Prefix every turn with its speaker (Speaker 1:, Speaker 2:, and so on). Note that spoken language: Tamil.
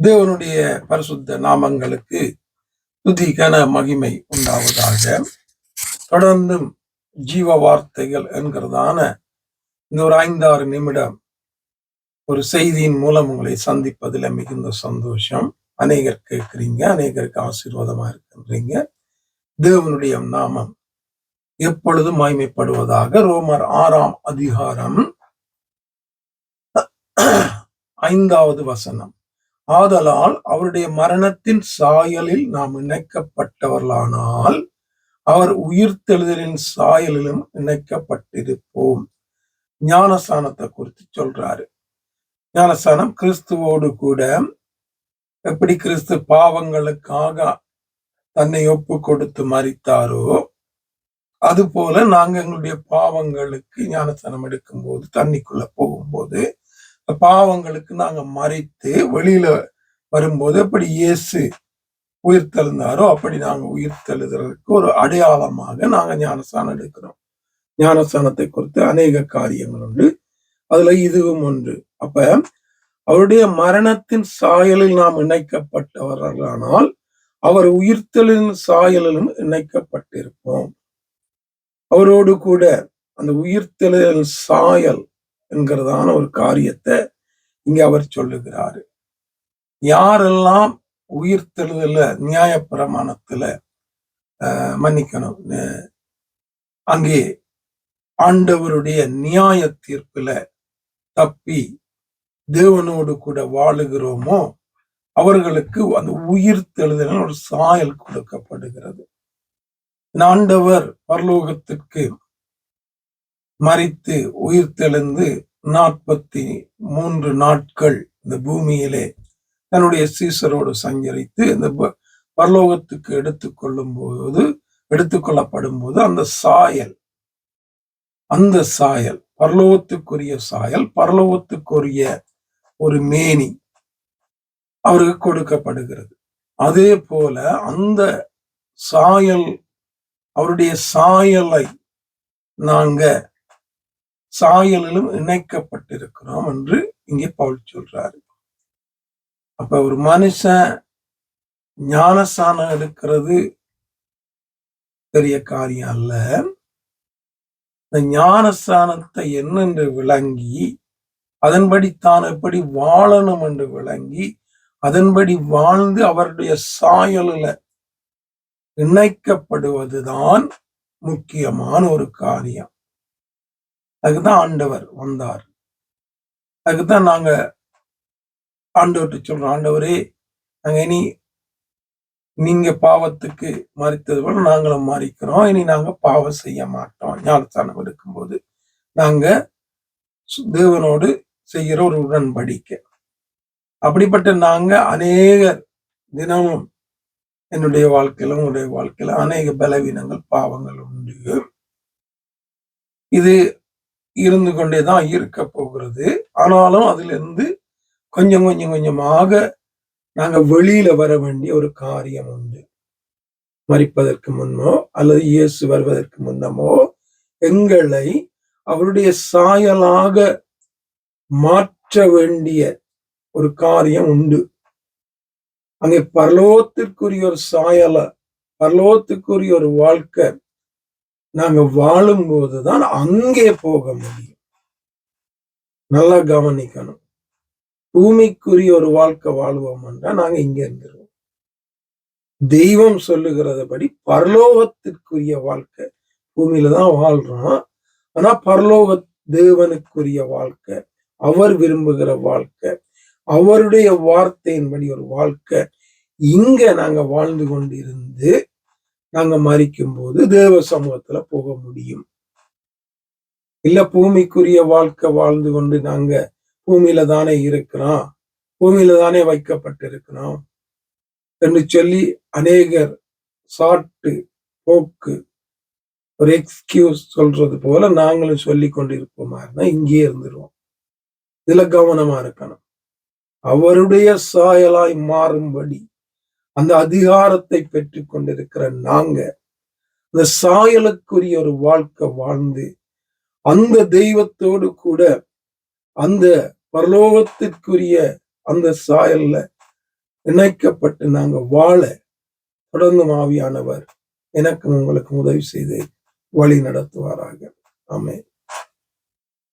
Speaker 1: தேவனுடைய பரிசுத்த நாமங்களுக்கு துதி கன மகிமை உண்டாவதாக. தொடர்ந்தும் ஜீவ வார்த்தைகள் என்கிறதான இந்த ஒரு 5-6 நிமிடம் ஒரு செய்தியின் மூலம் உங்களை சந்திப்பதில் மிகுந்த சந்தோஷம். அநேகர் கேட்கிறீங்க, அநேகருக்கு ஆசீர்வாதமா இருக்கின்றீங்க. தேவனுடைய நாமம் எப்பொழுதும் மகிமைப்படுவதாக. ரோமர் 6ஆம் அதிகாரம் 5வது வசனம். ஆதலால் அவருடைய மரணத்தின் சாயலில் நாம் இணைக்கப்பட்டவர்களானால் அவர் உயிர்த்தெழுதலின் சாயலிலும் இணைக்கப்பட்டிருப்போம். ஞானஸ்நானத்தை குறித்து சொல்றாரு. ஞானஸ்நானம் கிறிஸ்துவோடு கூட எப்படி கிறிஸ்து பாவங்களுக்காக தன்னை ஒப்பு கொடுத்து மரித்தாரோ அது போல நாங்க எங்களுடைய பாவங்களுக்கு ஞானஸ்நானம் எடுக்கும் போது, தண்ணிக்குள்ள போகும்போது பாவங்களுக்கு நாங்க மறித்து வெளியில வரும்போது எப்படி இயேசு உயிர்த்தெழுந்தாரோ அப்படி நாங்க உயிர்த்தெழுதுறதுக்கு ஒரு அடையாளமாக நாங்க ஞானஸ்நானம் எடுக்கிறோம். ஞானஸ்நானத்தை குறித்து அநேக காரியங்கள் உண்டு, அதுல இதுவும் ஒன்று. அப்ப அவருடைய மரணத்தின் சாயலில் நாம் இணைக்கப்பட்டவர்களானால் அவர் உயிர்த்தெழுதின் சாயலிலும் இணைக்கப்பட்டிருப்போம். அவரோடு கூட அந்த உயிர்த்தெழுதல் சாயல் என்கிறதான ஒரு காரியத்தை இங்க அவர் சொல்லுகிறாரு. யாரெல்லாம் உயிர்த்தெழுதல நியாயப்பிரமாணத்துல மன்னிக்கணும், அங்கே ஆண்டவருடைய நியாய தீர்ப்புல தப்பி தேவனோடு கூட வாழுகிறோமோ அவர்களுக்கு அந்த உயிர்த்தெழுதல் ஒரு சாயல் கொடுக்கப்படுகிறது. ஆண்டவர் பரலோகத்திற்கு மரித்து உயிர்த்தெழுந்து 43 நாட்கள் இந்த பூமியிலே தன்னுடைய சீசரோடு சஞ்சரித்து இந்த பரலோகத்துக்கு எடுத்துக்கொள்ளப்படும் போது அந்த சாயல் பரலோகத்துக்குரிய சாயல், பரலோகத்துக்குரிய ஒரு மேனி அவருக்கு கொடுக்கப்படுகிறது. அதே போல அந்த சாயல், அவருடைய சாயலை நாங்க சாயலிலும் இணைக்கப்பட்டிருக்கிறோம் என்று இங்கே பவுல் சொல்றாரு. அப்ப ஒரு மனுஷன் ஞானஸ்நானம் எடுக்கிறது பெரிய காரியம் அல்ல. இந்த ஞானஸ்நானத்தை என்னென்று விளங்கி அதன்படி தான் எப்படி வாழணும் என்று விளங்கி அதன்படி வாழ்ந்து அவருடைய சாயலில இணைக்கப்படுவதுதான் முக்கியமான ஒரு காரியம். அதுக்குதான் ஆண்டவர் வந்தார். அதுக்குதான் நாங்க ஆண்டவர்கிட்ட சொல்றோம், ஆண்டவரே நாங்க இனி நீங்க பாவத்துக்கு மறித்தது போல நாங்களும் மறிக்கிறோம், இனி நாங்க பாவம் செய்ய மாட்டோம். ஞானஸ்நானம் எடுக்கும்போது நாங்க தேவனோடு செய்கிற ஒரு உடன்படிக்கை. அப்படிப்பட்ட நாங்க அநேகர் தினமும் என்னுடைய வாழ்க்கையில உங்களுடைய வாழ்க்கையில அநேக பலவீனங்கள் பாவங்கள் உண்டு. இது இருந்து கொண்டேதான் இருக்க போகிறது. ஆனாலும் அதுல இருந்து கொஞ்சம் கொஞ்சமாக நாங்க வெளியில வர வேண்டிய ஒரு காரியம் உண்டு. மரிப்பதற்கு முன்னோ அல்லது இயேசு வருவதற்கு முன்னமோ எங்களை அவருடைய சாயலாக மாற்ற வேண்டிய ஒரு காரியம் உண்டு. அங்கே பரலோகத்திற்குரிய ஒரு சாயல, பரலோகத்துக்குரிய ஒரு வாழ்க்கை நாங்க வாழும் போதுதான் அங்கே போக முடியும். நல்லா கவனிக்கணும். பூமிக்குரிய ஒரு வாழ்க்கை வாழ்வோம் என்றால் நாங்க இங்க இருந்துருவோம். தெய்வம் சொல்லுகிறதுபடி பரலோகத்திற்குரிய வாழ்க்கை பூமியில தான் வாழ்றோம். ஆனா பரலோக தேவனுக்குரிய வாழ்க்கை, அவர் விரும்புகிற வாழ்க்கை, அவருடைய வார்த்தையின்படி ஒரு வாழ்க்கை இங்க நாங்க வாழ்ந்து கொண்டிருந்து நாங்க மரிக்கும் போது தேவ சமூகத்துல போக முடியும். இல்ல பூமிக்குரிய வாழ்க்கை வாழ்ந்து கொண்டு நாங்க பூமியில தானே இருக்கிறோம், பூமியில தானே வைக்கப்பட்டிருக்கிறோம் என்று சொல்லி அநேகர் சாட்டு போக்கு ஒரு எக்ஸ்கியூஸ் சொல்றது போல நாங்களும் சொல்லி கொண்டு இருப்போமா இருந்தா இங்கேயே இருந்துருவோம். இதுல கவனமா இருக்கணும். அவருடைய சாயலாய் மாறும்படி அந்த அதிகாரத்தை பெற்றுக் கொண்டிருக்கிற நாங்க அந்த சாயலுக்குரிய ஒரு வாழ்க்கை வாழ்ந்து அந்த தெய்வத்தோடு கூட அந்த பரலோகத்திற்குரிய அந்த சாயல்ல இணைக்கப்பட்டு நாங்க வாழ தொடர்ந்து ஆவியானவர் எனக்கும் உங்களுக்கும் உதவி செய்து வழி நடத்துவாராக. ஆமென்.